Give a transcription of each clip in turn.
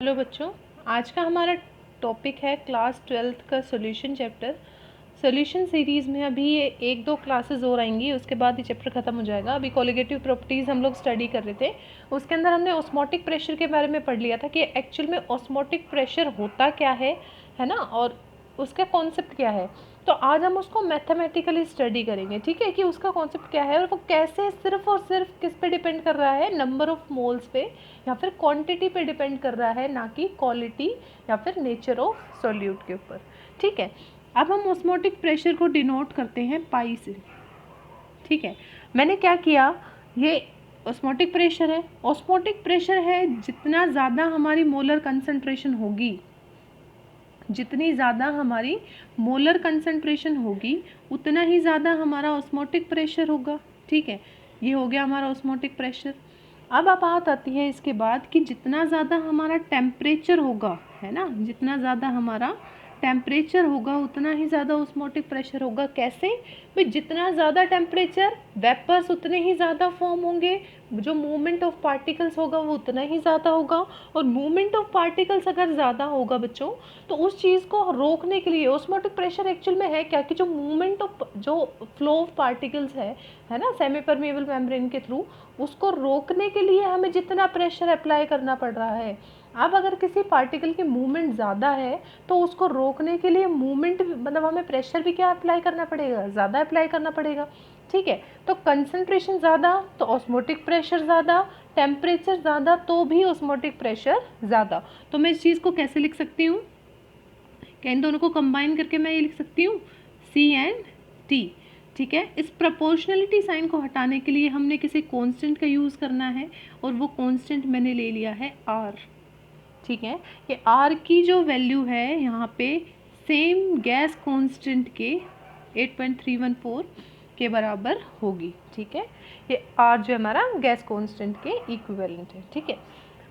Hello बच्चों, आज का हमारा टॉपिक है क्लास 12th का सॉल्यूशन चैप्टर। सॉल्यूशन सीरीज़ में अभी ये 1-2 क्लासेस और आएंगी, उसके बाद ये चैप्टर ख़त्म हो जाएगा। अभी कोलिगेटिव प्रॉपर्टीज़ हम लोग स्टडी कर रहे थे, उसके अंदर हमने ऑस्मोटिक प्रेशर के बारे में पढ़ लिया था कि एक्चुअल में ऑस्मोटिक प्रेशर होता क्या है ना, और उसका कॉन्सेप्ट क्या है। तो आज हम उसको मैथमेटिकली स्टडी करेंगे, ठीक है, कि उसका कॉन्सेप्ट क्या है और वो कैसे सिर्फ और सिर्फ किस पे डिपेंड कर रहा है, नंबर ऑफ मोल्स पे या फिर क्वांटिटी पे डिपेंड कर रहा है, ना कि क्वालिटी या फिर नेचर ऑफ सॉल्यूट के ऊपर। ठीक है, अब हम ऑस्मोटिक प्रेशर को डिनोट करते हैं पाई से। ठीक है, मैंने क्या किया, ये ऑस्मोटिक प्रेशर है। ऑस्मोटिक प्रेशर है जितना ज़्यादा हमारी मोलर कंसंट्रेशन होगी, जितनी ज़्यादा हमारी मोलर कंसंट्रेशन होगी उतना ही ज़्यादा हमारा ऑस्मोटिक प्रेशर होगा। ठीक है, ये हो गया हमारा ऑस्मोटिक प्रेशर। अब बात आती है इसके बाद कि जितना ज़्यादा हमारा टेम्परेचर होगा, है ना, जितना ज़्यादा हमारा टेम्परेचर होगा उतना ही ज़्यादा ऑस्मोटिक प्रेशर होगा। कैसे भाई, जितना ज़्यादा टेम्परेचर वेपर्स उतने ही ज़्यादा फॉर्म होंगे, जो मूवमेंट ऑफ पार्टिकल्स होगा वो उतना ही ज़्यादा होगा। और मूवमेंट ऑफ पार्टिकल्स अगर ज़्यादा होगा बच्चों, तो उस चीज़ को रोकने के लिए ऑस्मोटिक प्रेशर एक्चुअल में है क्या, कि जो मूवमेंट ऑफ, जो फ्लो ऑफ पार्टिकल्स है ना, सेमी परमिएबल मेम्ब्रेन के थ्रू, उसको रोकने के लिए हमें जितना प्रेशर अप्लाई करना पड़ रहा है। अब अगर किसी पार्टिकल की मूवमेंट ज़्यादा है तो उसको रोकने के लिए मूवमेंट मतलब हमें प्रेशर भी क्या अप्लाई करना पड़ेगा, ज़्यादा अप्लाई करना पड़ेगा। ठीक है, तो कंसंट्रेशन ज़्यादा तो ऑस्मोटिक प्रेशर ज़्यादा, टेम्परेचर ज़्यादा तो भी ऑस्मोटिक प्रेशर ज़्यादा। तो मैं इस चीज़ को कैसे लिख सकती हूँ, क्या इन दोनों को कंबाइन करके मैं ये लिख सकती हूँ C/T। ठीक है, इस प्रोपोर्शनलिटी साइन को हटाने के लिए हमने किसी कांस्टेंट का यूज़ करना है और वो कांस्टेंट मैंने ले लिया है R। ठीक है, ये R की जो वैल्यू है यहाँ पे सेम गैस कांस्टेंट के 8.314 के बराबर होगी। ठीक है, ये R जो हमारा गैस कांस्टेंट के इक्विवेलेंट है। ठीक है,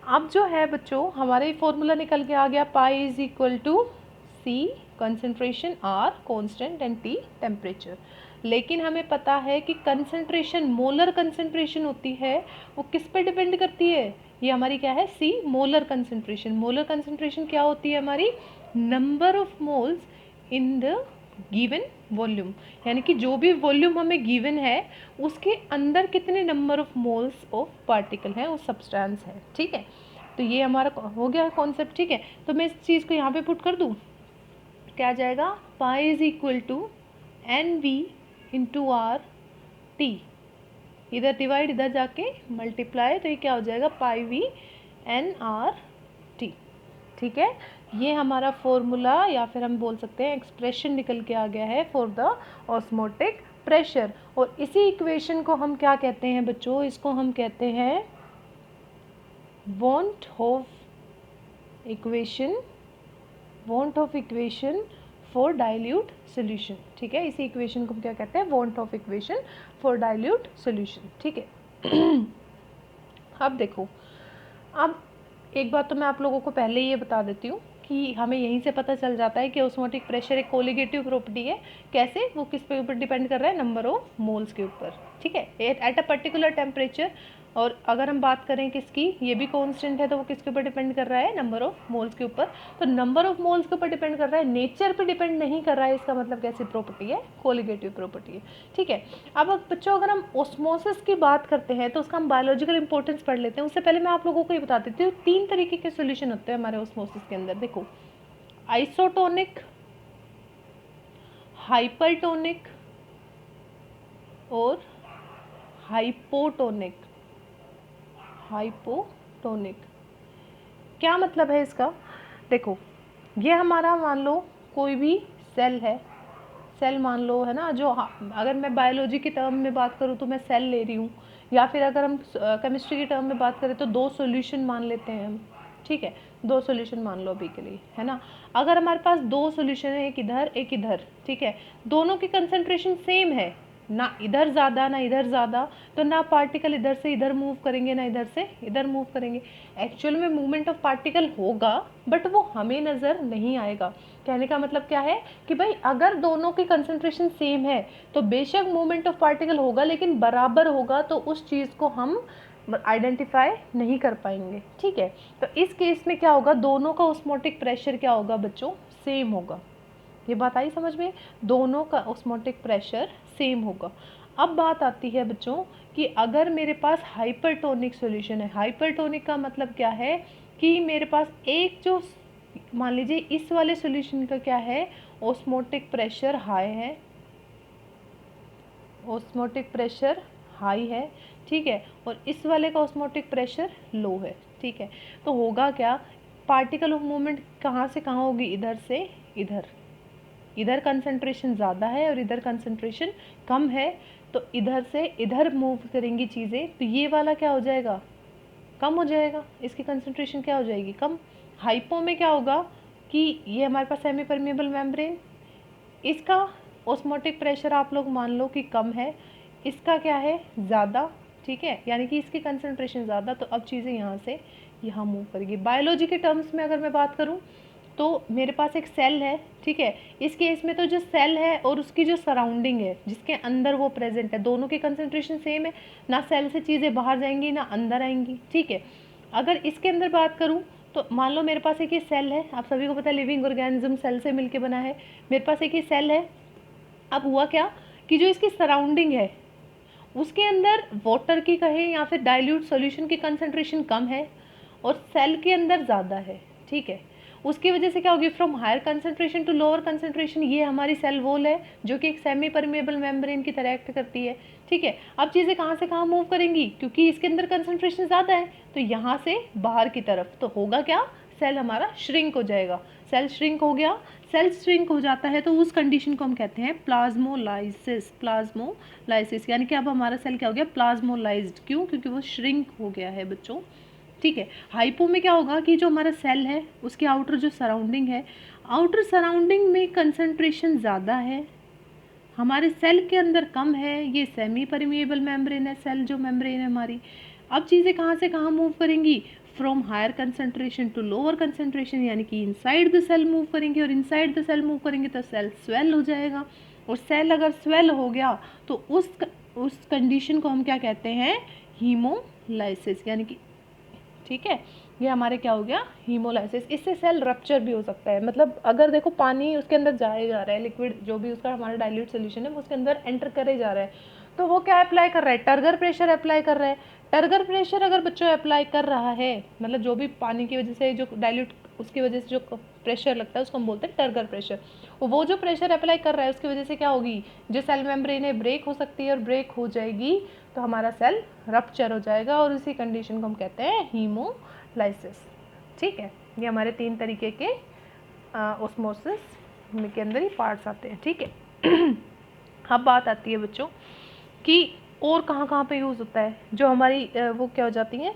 अब जो है बच्चों हमारे फॉर्मूला निकल के आ गया, pi is equal to C concentration, R constant and T temperature. लेकिन हमें पता है कि कंसंट्रेशन, मोलर कंसंट्रेशन होती है वो किस पे डिपेंड करती है, ये हमारी क्या है, C molar concentration. Molar concentration क्या होती है हमारी, number of moles in the given volume, यानी कि जो भी वॉल्यूम हमें गिवन है उसके अंदर कितने number of moles of particle है, उस सब्सटेंस है। ठीक है, तो ये हमारा हो गया कॉन्सेप्ट। ठीक है, तो मैं इस चीज़ को यहाँ पे पुट कर दूँ, क्या आ जाएगा, pi is equal to NV into R T, इधर डिवाइड इधर जाके मल्टीप्लाई, तो ये क्या हो जाएगा, पाई V NR T। ठीक है, ये हमारा फॉर्मूला या फिर हम बोल सकते हैं एक्सप्रेशन निकल के आ गया है फॉर द ऑस्मोटिक प्रेशर। और इसी इक्वेशन को हम क्या कहते हैं बच्चों, इसको हम कहते हैं want of equation, want of equation for dilute solution. ठीक है, इसी इक्वेशन को हम क्या कहते हैं, want of equation for dilute solution. ठीक है अब देखो, अब एक बात तो मैं आप लोगों को पहले ही ये बता देती हूँ कि हमें यहीं से पता चल जाता है कि ऑस्मोटिक प्रेशर एक कोलिगेटिव प्रॉपर्टी है। कैसे, वो किस पे ऊपर डिपेंड कर रहा है, नंबर ऑफ मोल्स के ऊपर। ठीक है, एट अ पर्टिकुलर टेम्परेचर। और अगर हम बात करें किसकी, ये भी कांस्टेंट है, तो वो किसके ऊपर डिपेंड कर रहा है, नंबर ऑफ मोल्स के ऊपर। तो नंबर ऑफ मोल्स के ऊपर डिपेंड कर रहा है, नेचर पे डिपेंड नहीं कर रहा है, इसका मतलब कैसी प्रॉपर्टी है, कोलिगेटिव प्रॉपर्टी है। ठीक है, अब बच्चों अगर हम ऑस्मोसिस की बात करते हैं तो उसका हम बायोलॉजिकल इंपॉर्टेंस पढ़ लेते हैं। उससे पहले मैं आप लोगों को ये बता देती हूँ, 3 तरीके के सोल्यूशन होते हैं हमारे ऑस्मोसिस के अंदर। देखो, आइसोटोनिक, हाइपरटोनिक और हाइपोटोनिक। हाइपोटोनिक क्या मतलब है इसका, देखो, ये हमारा मान लो कोई भी सेल है, सेल मान लो, है ना, जो अगर मैं बायोलॉजी के टर्म में बात करूँ तो मैं सेल ले रही हूँ, या फिर अगर हम केमिस्ट्री के टर्म में बात करें तो 2 सॉल्यूशन मान लेते हैं हम। ठीक है, 2 सॉल्यूशन मान लो अभी के लिए, है ना। अगर हमारे पास 2 सॉल्यूशन है, एक इधर एक इधर, ठीक है, दोनों की कंसंट्रेशन सेम है, ना इधर ज़्यादा ना इधर ज़्यादा, तो ना पार्टिकल इधर से इधर मूव करेंगे ना इधर से इधर मूव करेंगे। एक्चुअल में मूवमेंट ऑफ पार्टिकल होगा बट वो हमें नज़र नहीं आएगा। कहने का मतलब क्या है कि भाई अगर दोनों की कंसंट्रेशन सेम है तो बेशक मूवमेंट ऑफ पार्टिकल होगा लेकिन बराबर होगा, तो उस चीज़ को हम आइडेंटिफाई नहीं कर पाएंगे, ठीक है। तो इस केस में क्या होगा, दोनों का ऑस्मोटिक प्रेशर क्या होगा बच्चों, सेम होगा। ये बात आई समझ में, दोनों का ऑस्मोटिक प्रेशर सेम होगा। अब बात आती है बच्चों कि अगर मेरे पास हाइपरटोनिक सॉल्यूशन है, हाइपरटोनिक का मतलब क्या है कि मेरे पास एक जो, मान लीजिए इस वाले सॉल्यूशन का क्या है, ऑस्मोटिक प्रेशर हाई है, ऑस्मोटिक प्रेशर हाई है, ठीक है, और इस वाले का ऑस्मोटिक प्रेशर लो है, ठीक है। तो होगा क्या, पार्टिकल ऑफ मूवमेंट कहाँ से कहाँ होगी, इधर से इधर, इधर कंसंट्रेशन ज़्यादा है और इधर कंसंट्रेशन कम है, तो इधर से इधर मूव करेंगी चीज़ें, तो ये वाला क्या हो जाएगा, कम हो जाएगा, इसकी कंसंट्रेशन क्या हो जाएगी, कम। हाइपो में क्या होगा कि ये हमारे पास सेमी परमेबल मेम्ब्रेन, इसका ऑस्मोटिक प्रेशर आप लोग मान लो कि कम है, इसका क्या है ज़्यादा, ठीक है, यानी कि इसकी कंसंट्रेशन ज़्यादा, तो अब चीज़ें यहाँ से यहाँ मूव करेगी। बायोलॉजी के टर्म्स में अगर मैं बात करूँ तो मेरे पास एक सेल है, ठीक है, इस केस में तो जो सेल है और उसकी जो सराउंडिंग है जिसके अंदर वो प्रेजेंट है, दोनों की कंसंट्रेशन सेम है, ना सेल से चीज़ें बाहर जाएंगी ना अंदर आएंगी, ठीक है। अगर इसके अंदर बात करूँ तो मान लो मेरे पास एक ये सेल है, आप सभी को पता है लिविंग ऑर्गेनिज्म सेल से मिलके बना है, मेरे पास एक ये सेल है। अब हुआ क्या कि जो इसकी सराउंडिंग है उसके अंदर वाटर की कहें या फिर डाइल्यूट सॉल्यूशन की कंसंट्रेशन कम है और सेल के अंदर ज़्यादा है, ठीक है। उसकी वजह से क्या होगी, from higher concentration to lower concentration, ये हमारी सेल वॉल है जो कि एक सेमी परमेबल मेम्ब्रेन की तरह एक्ट करती है, ठीक है। अब चीज़ें कहाँ से कहाँ मूव करेंगी, क्योंकि इसके अंदर कंसंट्रेशन ज़्यादा है, तो यहाँ से बाहर की तरफ, तो होगा क्या, सेल हमारा श्रिंक हो जाएगा। सेल श्रिंक हो गया, सेल श्रिंक हो जाता है तो उस कंडीशन को हम कहते हैं प्लाज्मोलाइसिस, प्लाज्मोलाइसिस, यानी कि अब हमारा सेल क्या हो गया, प्लाज्मोलाइज्ड, क्यों, क्योंकि वो श्रिंक हो गया है बच्चों, ठीक है। हाइपो में क्या होगा कि जो हमारा सेल है उसके आउटर जो सराउंडिंग है, आउटर सराउंडिंग में कंसंट्रेशन ज़्यादा है, हमारे सेल के अंदर कम है, ये सेमी परमिएबल मेम्ब्रेन है, सेल जो मेम्ब्रेन है हमारी। अब चीज़ें कहाँ से कहाँ मूव करेंगी, from higher concentration to lower concentration, यानी कि इनसाइड द सेल मूव करेंगे, और इनसाइड द सेल मूव करेंगे तो सेल स्वेल हो जाएगा, और सेल अगर स्वेल हो गया तो उस कंडीशन को हम क्या कहते हैं, हीमोलाइसिस, यानी कि, ठीक है, ये हमारे क्या हो गया, हीमोलाइसिस। इससे सेल रप्चर भी हो सकता है, मतलब अगर देखो पानी उसके अंदर जाए जा रहा है, लिक्विड जो भी उसका हमारा डाइल्यूट सोल्यूशन है वो उसके अंदर एंटर करे जा रहा है, तो वो क्या अप्लाई कर रहा है, टर्गर प्रेशर अप्लाई कर रहा है। टर्गर प्रेशर अगर बच्चों अप्लाई कर रहा है, मतलब जो भी पानी की वजह से जो डाइल्यूट उसकी वजह से जो प्रेशर लगता है उसको हम बोलते हैं टर्गर प्रेशर। वो जो प्रेशर अप्लाई कर रहा है उसकी वजह से क्या होगी, जो सेल मेम्ब्रेन है ब्रेक हो सकती है, और ब्रेक हो जाएगी तो हमारा सेल रप्चर हो जाएगा, और इसी कंडीशन को हम कहते हैं हीमोलाइसिस, ठीक है। ये हमारे 3 तरीके के ऑस्मोसिस के अंदर ही पार्ट्स आते हैं, ठीक है। अब बात आती है बच्चों कि और कहाँ कहाँ पे यूज़ होता है, जो हमारी वो क्या हो जाती हैं,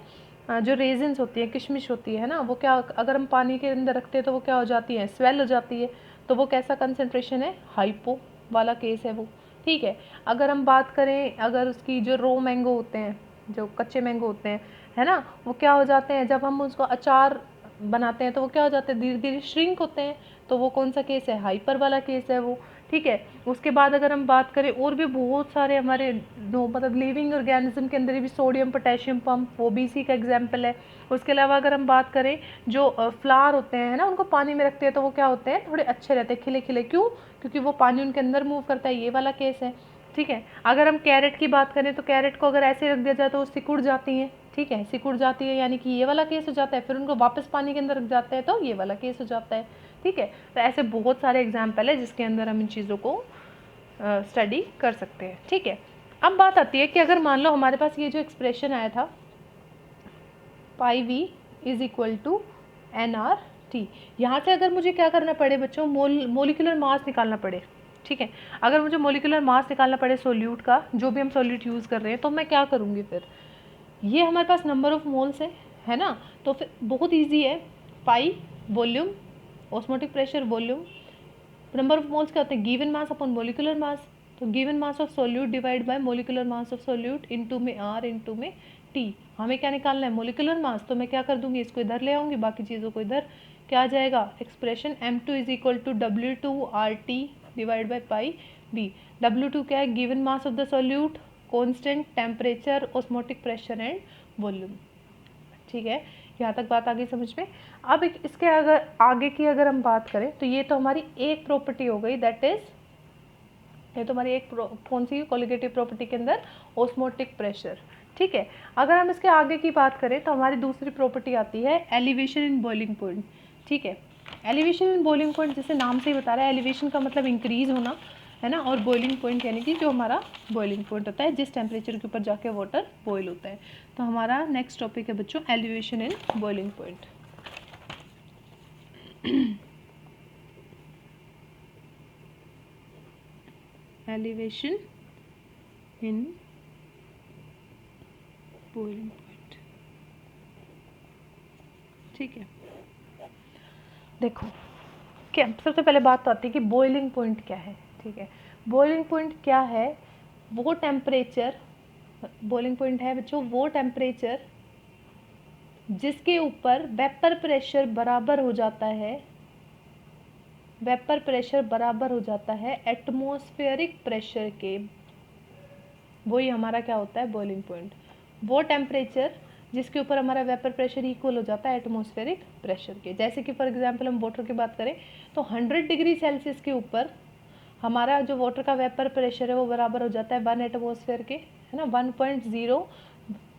जो रेजिन्स होती हैं, किशमिश होती है ना, वो क्या अगर हम पानी के अंदर रखते हैं तो वो क्या हो जाती है, स्वेल हो जाती है, तो वो कैसा कंसंट्रेशन है, हाइपो वाला केस है वो, ठीक है। अगर हम बात करें, अगर उसकी जो रो मैंगो होते हैं, जो कच्चे मैंगो होते हैं, है ना, वो क्या हो जाते हैं, जब हम उसको अचार बनाते हैं तो वो क्या हो जाते हैं, धीरे धीरे श्रिंक होते हैं, तो वो कौन सा केस है, हाइपर वाला केस है वो, ठीक है। उसके बाद अगर हम बात करें और भी बहुत सारे हमारे मतलब लिविंग ऑर्गेनिज्म के अंदर भी सोडियम पोटेशियम पंप, वो भी इसी का एग्जाम्पल है। उसके अलावा अगर हम बात करें जो फ्लावर होते हैं ना, उनको पानी में रखते हैं तो वो क्या होते हैं, थोड़े अच्छे रहते हैं, खिले खिले, क्यों, क्योंकि वो पानी उनके अंदर मूव करता है, ये वाला केस है, ठीक है। अगर हम कैरेट की बात करें तो कैरेट को अगर ऐसे रख दिया जाए तो वो सिकुड़ जाती हैं, ठीक है, सिकुड़ जाती है, यानी कि ये वाला केस हो जाता है, फिर उनको वापस पानी के अंदर रख जाते हैं तो ये वाला केस हो जाता है, ठीक है। तो ऐसे बहुत सारे एग्जाम्पल है जिसके अंदर हम इन चीज़ों को स्टडी कर सकते हैं, ठीक है। अब बात आती है कि अगर मान लो हमारे पास ये जो एक्सप्रेशन आया था pi V is equal to NRT, यहाँ से अगर मुझे क्या करना पड़े बच्चों, मोलिकुलर मास निकालना पड़े, ठीक है। अगर मुझे मोलिकुलर मास निकालना पड़े सोल्यूट का, जो भी हम सोल्यूट यूज़ कर रहे हैं, तो मैं क्या करूँगी, फिर ये हमारे पास नंबर ऑफ मोल्स है ना, तो फिर बहुत ईजी है, pi volume, osmotic pressure volume, number of moles क्या होते हैं, given mass upon molecular mass, तो given mass of solute divide by molecular mass of solute into में R इनटू में T। हमें क्या निकालना है, मोलिकुलर मास, तो मैं क्या कर दूंगी, इसको इधर ले आऊँगी, बाकी चीज़ों को इधर, क्या आ जाएगा, expression M2 is equal to W2RT divide by pi B। W2 क्या है, given mass of the solute, constant temperature, osmotic pressure and volume. ठीक है, यहाँ तक बात आ गई समझ में। अब इसके अगर आगे की अगर हम बात करें तो ये तो हमारी एक प्रॉपर्टी हो गई, दैट इज ये तो हमारी एक कौन सी कोलिगेटिव प्रॉपर्टी के अंदर, ऑस्मोटिक प्रेशर। ठीक है, अगर हम इसके आगे की बात करें तो हमारी दूसरी प्रॉपर्टी आती है एलिवेशन इन बॉइलिंग पॉइंट। ठीक है, एलिवेशन इन बॉइलिंग पॉइंट जैसे नाम से ही बता रहा है, एलिवेशन का मतलब इंक्रीज होना है ना, और बॉइलिंग पॉइंट यानी कि जो हमारा बॉइलिंग पॉइंट होता है जिस टेम्परेचर के ऊपर जाके वाटर बॉयल होता है। तो हमारा नेक्स्ट टॉपिक है बच्चों elevation in boiling point. Elevation in boiling point. ठीक है, देखो क्या सबसे पहले बात तो आती है कि बॉइलिंग पॉइंट क्या है। ठीक है, बॉइलिंग पॉइंट क्या है, वो टेम्परेचर, बॉइलिंग पॉइंट है बच्चों वो टेम्परेचर जिसके ऊपर वेपर प्रेशर बराबर हो जाता है, वेपर प्रेशर बराबर हो जाता है एटमॉस्फेरिक प्रेशर के, वही हमारा क्या होता है बॉइलिंग पॉइंट। वो टेम्परेचर जिसके ऊपर हमारा वेपर प्रेशर इक्वल हो जाता है एटमॉस्फेरिक प्रेशर के। जैसे कि फॉर एग्जांपल हम वाटर की बात करें तो 100 डिग्री सेल्सियस के ऊपर हमारा जो वाटर का वेपर प्रेशर है वो बराबर हो जाता है 1 एटमॉस्फेयर के, है ना,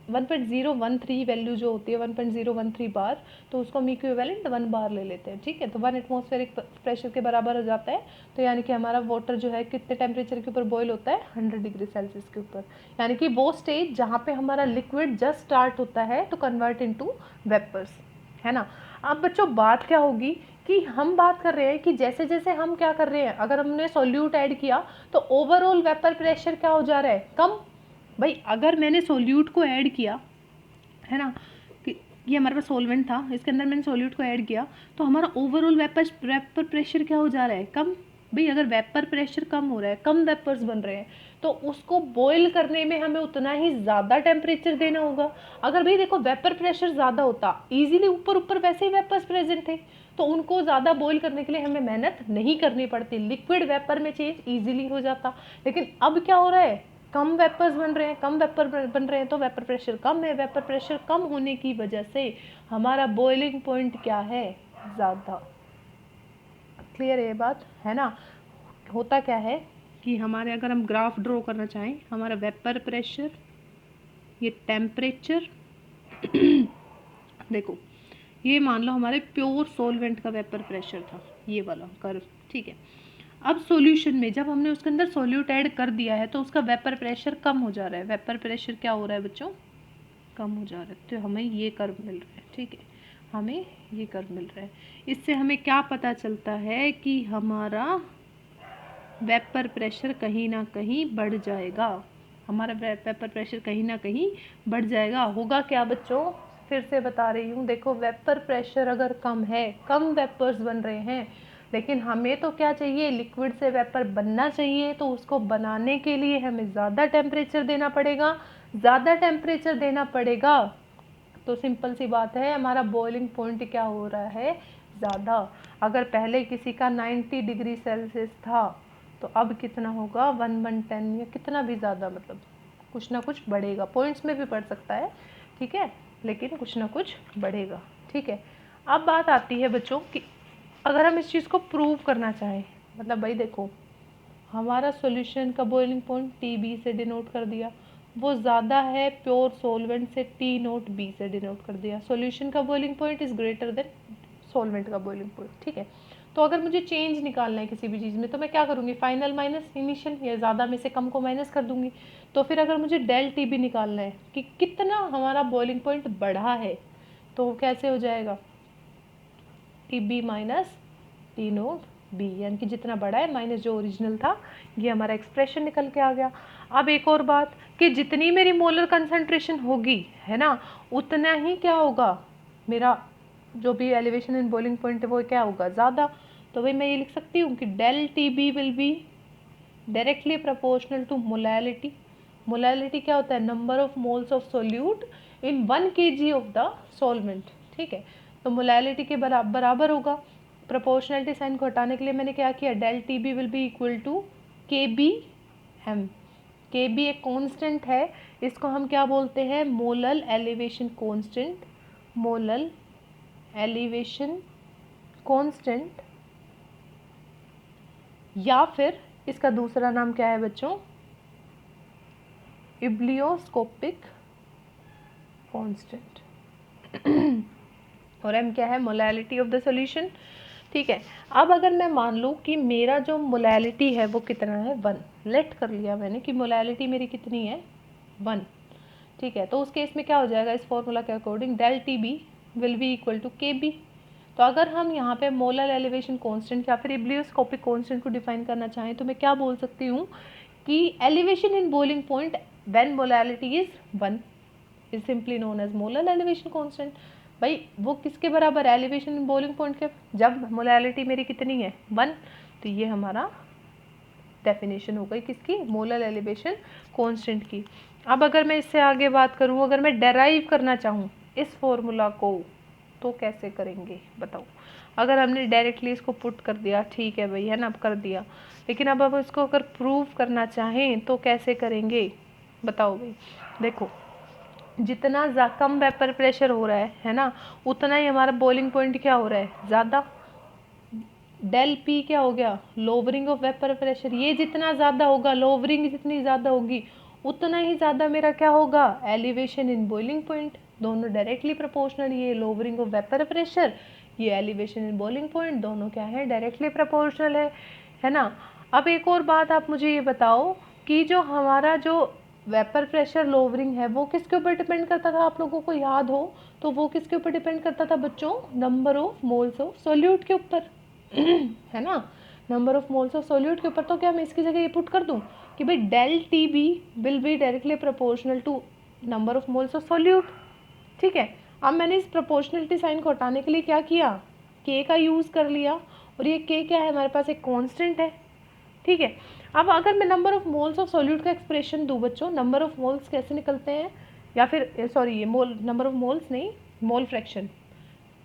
1.013 वैल्यू जो होती है 1.013 बार, तो उसको हम इक्विवेलेंट 1 बार ले लेते हैं। ठीक है, तो 1 एटमॉस्फेरिक प्रेशर के बराबर हो जाता है, तो यानी कि हमारा वाटर जो है कितने टेम्परेचर के ऊपर बॉईल होता है 100 डिग्री सेल्सियस के ऊपर, यानी कि वो स्टेज जहाँ पे हमारा लिक्विड जस्ट स्टार्ट होता है टू कन्वर्ट इनटू वेपर्स, है ना। अब बच्चों बात क्या होगी कि हम बात कर रहे हैं कि जैसे जैसे हम क्या कर रहे हैं, अगर हमने सोल्यूट ऐड किया तो ओवरऑल वेपर प्रेशर क्या हो जा रहा है, कम। भाई अगर मैंने सोल्यूट को ऐड किया, है ना, कि ये हमारे पास सॉल्वेंट था, इसके अंदर मैंने सोल्यूट को ऐड किया तो हमारा ओवरऑल वेपर प्रेशर क्या हो जा रहा है, कम। भाई अगर वेपर प्रेशर कम हो रहा है, कम वेपर्स बन रहे हैं, तो उसको बॉईल करने में हमें उतना ही ज़्यादा टेम्परेचर देना होगा। अगर भाई देखो वेपर प्रेशर ज़्यादा होता, इजीली ऊपर ऊपर वैसे ही वेपर्स प्रेजेंट थे, तो उनको ज़्यादा बॉईल करने के लिए हमें मेहनत नहीं करनी पड़ती, लिक्विड वेपर में चेंज ईजिली हो जाता। लेकिन अब क्या हो रहा है, कम वेपर्स बन रहे हैं, कम वेपर बन रहे हैं तो वेपर प्रेशर कम है, वेपर प्रेशर कम होने की वजह से हमारा बॉइलिंग पॉइंट क्या है, ज़्यादा। क्लियर है ये बात, है ना। होता क्या है कि हमारे अगर हम ग्राफ ड्रॉ करना चाहें, हमारा वेपर प्रेशर, ये टेम्परेचर देखो ये मान लो हमारे प्योर सॉल्वेंट का वेपर प्रेशर था, ये वाला कर्व। ठीक है, अब सॉल्यूशन में जब हमने उसके अंदर सोल्यूट ऐड कर दिया है तो उसका वेपर प्रेशर कम हो जा रहा है, वेपर प्रेशर क्या हो रहा है बच्चों, कम हो जा रहा है, तो हमें ये कर्व मिल रहा है। ठीक है, हमें ये कर्व मिल रहा है। इससे हमें क्या पता चलता है कि हमारा वेपर प्रेशर कहीं ना कहीं बढ़ जाएगा, हमारा वेपर प्रेशर कहीं ना कहीं बढ़ जाएगा। होगा क्या बच्चों, फिर से बता रही हूँ, देखो वेपर प्रेशर अगर कम है, कम वेपर्स बन रहे हैं, लेकिन हमें तो क्या चाहिए, लिक्विड से वेपर बनना चाहिए, तो उसको बनाने के लिए हमें ज़्यादा टेम्परेचर देना पड़ेगा, ज़्यादा टेम्परेचर देना पड़ेगा, तो सिंपल सी बात है हमारा बॉइलिंग पॉइंट क्या हो रहा है, ज़्यादा। अगर पहले किसी का 90 डिग्री सेल्सियस था तो अब कितना होगा 1110 या कितना भी ज़्यादा, मतलब कुछ ना कुछ बढ़ेगा, पॉइंट्स में भी बढ़ सकता है, ठीक है, लेकिन कुछ ना कुछ बढ़ेगा। ठीक है, अब बात आती है बच्चों कि अगर हम इस चीज़ को प्रूव करना चाहें, मतलब भाई देखो हमारा सॉल्यूशन का बॉइलिंग पॉइंट TB से डिनोट कर दिया, वो ज़्यादा है प्योर सॉल्वेंट से T0B से डिनोट कर दिया, सॉल्यूशन का boiling point is greater than solvent का बॉइलिंग पॉइंट। ठीक है, तो अगर मुझे चेंज निकालना है किसी भी चीज़ में तो मैं क्या करूँगी, फाइनल माइनस इनिशियल, या ज़्यादा में से कम को माइनस कर दूँगी। तो फिर अगर मुझे डेल TB निकालना है कि कितना हमारा बॉइलिंग पॉइंट बढ़ा है, तो वो कैसे हो जाएगा, TB माइनस T0B, यानी कि जितना बड़ा है माइनस जो ओरिजिनल था, ये हमारा एक्सप्रेशन निकल के आ गया। अब एक और बात कि जितनी मेरी मोलर कंसंट्रेशन होगी, है ना, उतना ही क्या होगा, मेरा जो भी एलिवेशन इन बॉइलिंग पॉइंट है वो क्या होगा, ज़्यादा। तो भाई मैं ये लिख सकती हूँ कि del TB will be directly proportional to molality. Molality क्या होता है, number of moles of solute in 1 kg of the solvent. ठीक है, तो मोलैलिटी के बराबर होगा। प्रोपोर्शनलिटी साइन को हटाने के लिए मैंने क्या किया, del TB will be equal to KBM। K B एक कांस्टेंट है, इसको हम क्या बोलते हैं, molal elevation constant, molal elevation constant, या फिर इसका दूसरा नाम क्या है बच्चों, इब्लियोस्कोपिक कांस्टेंट। और m क्या है, मोलैलिटी ऑफ द सॉल्यूशन। ठीक है, अब अगर मैं मान लूँ कि मेरा जो मोलैलिटी है वो कितना है 1, लेट कर लिया मैंने कि मोलैलिटी मेरी कितनी है 1। ठीक है, तो उस केस में क्या हो जाएगा, इस फॉर्मूला के according del T B will be equal to K B. तो अगर हम यहाँ पे मोलर एलिवेशन कांस्टेंट या फिर इब्लियोस्कोपिक कांस्टेंट को डिफाइन करना चाहें तो मैं क्या बोल सकती हूँ कि elevation in boiling point when molality is 1 is simply known as molar elevation constant. भाई वो किसके बराबर है, एलिवेशन इन बॉइलिंग पॉइंट के, जब मोलैलिटी मेरी कितनी है 1। तो ये हमारा डेफिनेशन हो गई किसकी, मोलर एलिवेशन कांस्टेंट की। अब अगर मैं इससे आगे बात करूँ, अगर मैं डेराइव करना चाहूँ इस फॉर्मूला को तो कैसे करेंगे बताओ। अगर हमने डायरेक्टली इसको पुट कर दिया, ठीक है भाई, है ना, अब कर दिया, लेकिन अब इसको अगर प्रूव करना चाहें तो कैसे करेंगे बताओ भाई। देखो, जितना कम वेपर प्रेशर हो रहा है ना, उतना ही हमारा बॉइलिंग पॉइंट क्या हो रहा है, ज़्यादा। डेल पी क्या हो गया, लोवरिंग ऑफ वेपर प्रेशर। ये जितना ज़्यादा होगा, लोवरिंग जितनी ज़्यादा होगी, उतना ही ज़्यादा मेरा क्या होगा, एलिवेशन इन बॉइलिंग पॉइंट। दोनों डायरेक्टली प्रोपोर्शनल, ये लोवरिंग ऑफ वेपर प्रेशर, ये एलिवेशन इन बॉइलिंग पॉइंट, दोनों क्या है, डायरेक्टली प्रोपोर्शनल है ना। अब एक और बात आप मुझे ये बताओ कि जो हमारा जो वेपर प्रेशर लोवरिंग है वो किसके ऊपर डिपेंड करता था, आप लोगों को याद हो तो वो किसके ऊपर डिपेंड करता था बच्चों, number of moles of solute के ऊपर है ना, number of moles of solute के ऊपर। तो क्या मैं इसकी जगह ये पुट कर दूं कि भाई del T B will be directly proportional to number of moles of solute. ठीक है, अब मैंने इस प्रोपोर्शनलिटी साइन को हटाने के लिए क्या किया, के का यूज़ कर लिया, और ये के क्या है, हमारे पास एक कांस्टेंट है। ठीक है, अब अगर मैं number of moles of solute का एक्सप्रेशन दूँ बच्चों, नंबर ऑफ मोल्स कैसे निकलते हैं, या फिर सॉरी ये मोल, नंबर ऑफ मोल्स नहीं, मोल फ्रैक्शन,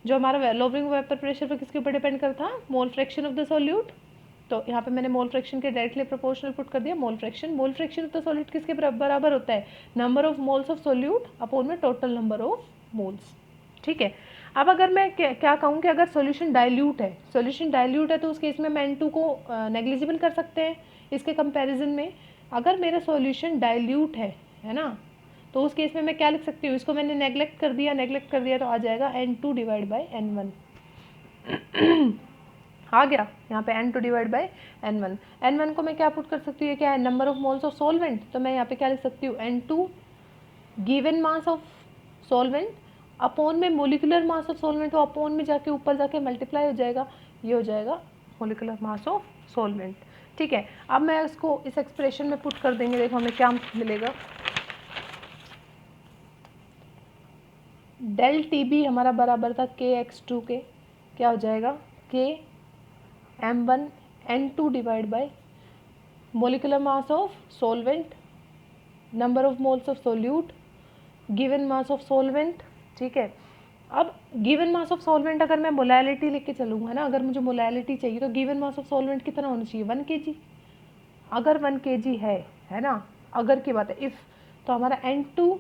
जो हमारा लोवरिंग वेपर प्रेशर पर किसके ऊपर डिपेंड करता है, mole fraction of the solute. तो यहाँ पे मैंने मोल फ्रैक्शन के डायरेक्टली प्रोपोर्शनल पुट कर दिया, mole fraction of the solute किसके बराबर होता है, number of moles of solute upon में टोटल नंबर ऑफ मोल्स। ठीक है, अब अगर मैं क्या कहूँ कि अगर सॉल्यूशन डाइल्यूट है तो उस केस में मैं N2 को नेग्लिजिबल कर सकते हैं इसके कंपैरिजन में। अगर मेरा सॉल्यूशन डाइल्यूट है ना, तो उस केस में मैं क्या लिख सकती हूँ, इसको मैंने नेग्लेक्ट कर दिया तो आ जाएगा N2 डिवाइड बाई N1 आ गया यहाँ पे N2 डिवाइड बाई N1 को मैं क्या पुट कर सकती हूँ, ये क्या है, number of moles of solvent. तो मैं यहाँ पे क्या लिख सकती हूँ, N2 given mass of solvent upon में मोलिकुलर मास ऑफ सॉल्वेंट, तो अपॉन में जाके ऊपर जाके मल्टीप्लाई हो जाएगा, ये हो जाएगा मोलिकुलर मास ऑफ सॉल्वेंट। ठीक है, अब मैं इसको इस एक्सप्रेशन में पुट कर देंगे, देखो हमें क्या मिलेगा, डेल टी बी हमारा बराबर था KX2 के, क्या हो जाएगा, K M1 N2 divide by molecular mass of solvent, number of moles of solute, given mass of solvent. ठीक है, अब गिवन मास ऑफ सॉल्वेंट अगर मैं मोलैलिटी लेके चलूँगा ना, अगर मुझे मोलैलिटी चाहिए तो गिवन मास ऑफ सॉल्वेंट कितना होना चाहिए, 1 kg। अगर 1 kg है ना, अगर की बात है इफ़, तो हमारा N2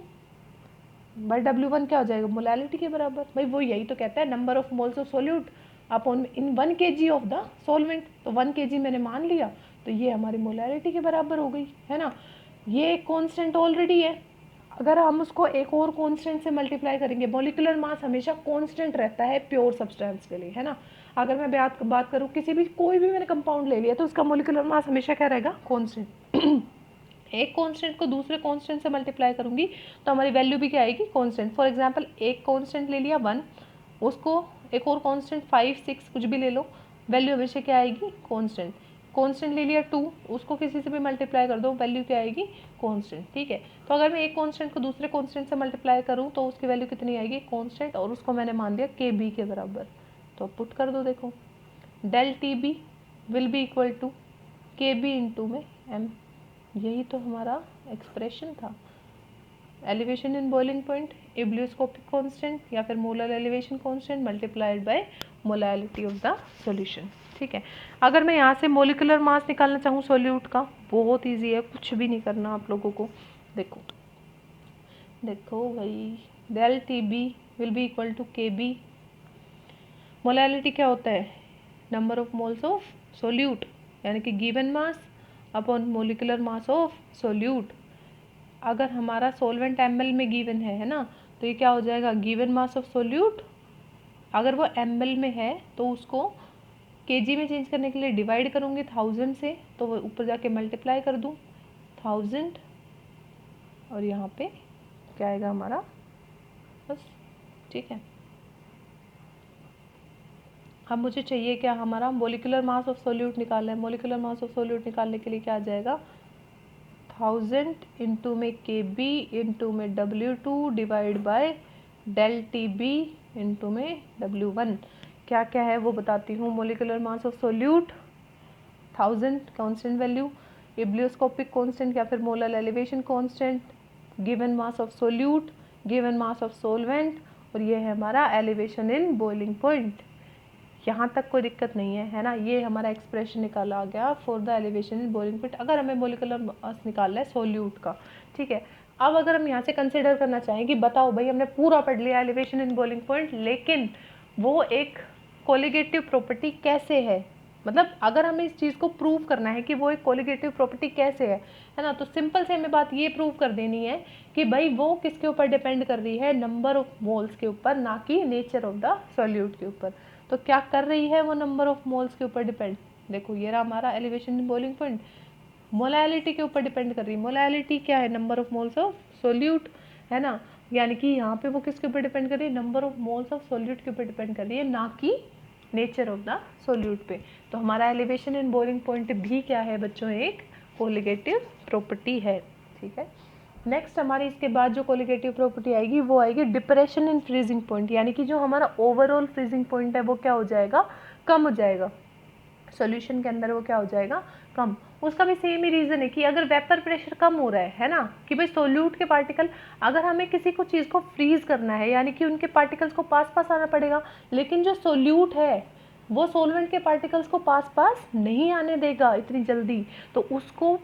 बाई W1 क्या हो जाएगा, मोलैलिटी के बराबर। भाई वो यही तो कहता है, number of moles of solute upon in 1 kg of the solvent. तो 1 kg मैंने मान लिया, तो ये हमारी मोलैलिटी के बराबर हो गई, है ना। ये एक कांस्टेंट ऑलरेडी है, अगर हम उसको एक और कांस्टेंट से मल्टीप्लाई करेंगे, मॉलिक्यूलर मास हमेशा कांस्टेंट रहता है प्योर सब्सटेंस के लिए, है ना। अगर मैं बात करूँ किसी भी, कोई भी मैंने कंपाउंड ले लिया तो उसका मॉलिक्यूलर मास हमेशा क्या रहेगा, कांस्टेंट एक कांस्टेंट को दूसरे कांस्टेंट से मल्टीप्लाई करूंगी तो हमारी वैल्यू भी क्या आएगी, कांस्टेंट। फॉर एग्जांपल एक कांस्टेंट ले लिया 1, उसको एक और कांस्टेंट 5 6 कुछ भी ले लो, वैल्यू हमेशा क्या आएगी, कांस्टेंट। कांस्टेंट ले लिया 2, उसको किसी से भी मल्टीप्लाई कर दो, वैल्यू क्या आएगी, कांस्टेंट। ठीक है, तो अगर मैं एक कांस्टेंट को दूसरे कांस्टेंट से मल्टीप्लाई करूँ तो उसकी वैल्यू कितनी आएगी, कांस्टेंट, और उसको मैंने मान दिया के बी के बराबर। तो पुट कर दो, देखो del T B will be equal to K B into में एम। यही तो हमारा एक्सप्रेशन था, elevation in boiling point, ebullioscopic constant या फिर molar elevation constant multiplied by molality of the solution. ठीक है, अगर मैं यहाँ से मोलिकुलर मास निकालना चाहूँ सॉल्यूट का, बहुत इजी है, कुछ भी नहीं करना आप लोगों को। देखो भाई, del TB will be equal to KB। Molality क्या होता है? Number of moles of solute, यानी कि given mass upon molecular mass of solute. अगर हमारा सॉल्वेंट ml में गिवन है ना, तो ये क्या हो जाएगा? Given mass of solute. अगर वो ml में है तो उसको kg में चेंज करने के लिए डिवाइड करूँगी 1000 से, तो वो ऊपर जाके मल्टीप्लाई कर दूँ 1000, और यहाँ पे क्या आएगा हमारा, बस। ठीक है, अब मुझे चाहिए क्या? हमारा मोलिकुलर मास ऑफ सोल्यूट निकालना है। मोलिकुलर मास ऑफ सोल्यूट निकालने के लिए क्या आ जाएगा? 1000 इंटू में KB इंटू में W2 divide by del TB into में W1। क्या क्या है वो बताती हूँ। Molecular mass of solute 1000 constant value, ebullioscopic constant या फिर molar elevation constant, given mass of solute, given mass of solvent, और ये है हमारा एलिवेशन इन बॉइलिंग पॉइंट। यहाँ तक कोई दिक्कत नहीं है ना? ये हमारा एक्सप्रेशन निकाला आ गया for the elevation in boiling point, अगर हमें मोलिकुलर मास निकालना है सोल्यूट का। ठीक है, अब अगर हम यहाँ से कंसिडर करना चाहें कि बताओ भाई, हमने पूरा पढ़ लिया एलिवेशन इन बॉइलिंग पॉइंट, लेकिन वो एक कोलिगेटिव प्रॉपर्टी कैसे है, मतलब अगर हमें इस चीज़ को प्रूव करना है कि वो एक कोलिगेटिव प्रॉपर्टी कैसे है ना, तो सिंपल से हमें बात ये प्रूव कर देनी है कि भाई वो किसके ऊपर डिपेंड कर रही है? नंबर ऑफ मोल्स के ऊपर, ना कि नेचर ऑफ द सॉल्यूट के ऊपर। तो क्या कर रही है वो? नंबर ऑफ मोल्स के ऊपर डिपेंड। देखो ये रहा हमारा elevation in boiling point, molality के ऊपर डिपेंड कर रही है। मोलैलिटी क्या है? Number of moles of solute, है ना, यानी कि यहाँ पे वो किसके ऊपर डिपेंड कर रही है? Number of moles of solute के ऊपर डिपेंड कर रही है, ना कि नेचर ऑफ द सोल्यूट पे। तो हमारा एलिवेशन इन बॉइलिंग पॉइंट भी क्या है बच्चों? एक कोलिगेटिव प्रॉपर्टी है। ठीक है, नेक्स्ट हमारी इसके बाद जो कोलिगेटिव प्रॉपर्टी आएगी वो आएगी डिप्रेशन इन फ्रीजिंग पॉइंट, यानी कि जो हमारा ओवरऑल फ्रीजिंग पॉइंट है वो क्या हो जाएगा? कम हो जाएगा। सॉल्यूशन के अंदर वो क्या हो जाएगा? कम। उसका भी सेम ही रीज़न है कि अगर वेपर प्रेशर कम हो रहा है ना, कि भाई सोल्यूट के पार्टिकल, अगर हमें किसी को चीज़ को फ्रीज करना है, यानी कि उनके पार्टिकल्स को पास पास आना पड़ेगा, लेकिन जो सोल्यूट है वो सोलवेंट के पार्टिकल्स को पास पास नहीं आने देगा इतनी जल्दी, तो उसको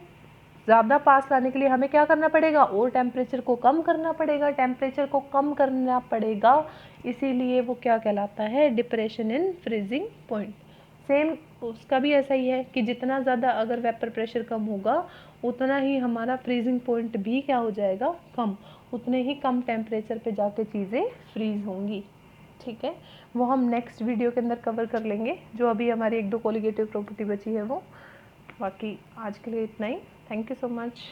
ज़्यादा पास लाने के लिए हमें क्या करना पड़ेगा? और टेम्परेचर को कम करना पड़ेगा, टेम्परेचर को कम करना पड़ेगा, इसीलिए वो क्या कहलाता है? Depression in freezing point. Same उसका भी ऐसा ही है कि जितना ज़्यादा अगर वेपर प्रेशर कम होगा उतना ही हमारा फ्रीजिंग पॉइंट भी क्या हो जाएगा? कम, उतने ही कम टेम्परेचर पे जाके चीज़ें फ्रीज होंगी। ठीक है, वो हम नेक्स्ट वीडियो के अंदर कवर कर लेंगे, जो अभी हमारी 1-2 कोलिगेटिव प्रॉपर्टी बची है वो। बाकी आज के लिए इतना ही। Thank you so much.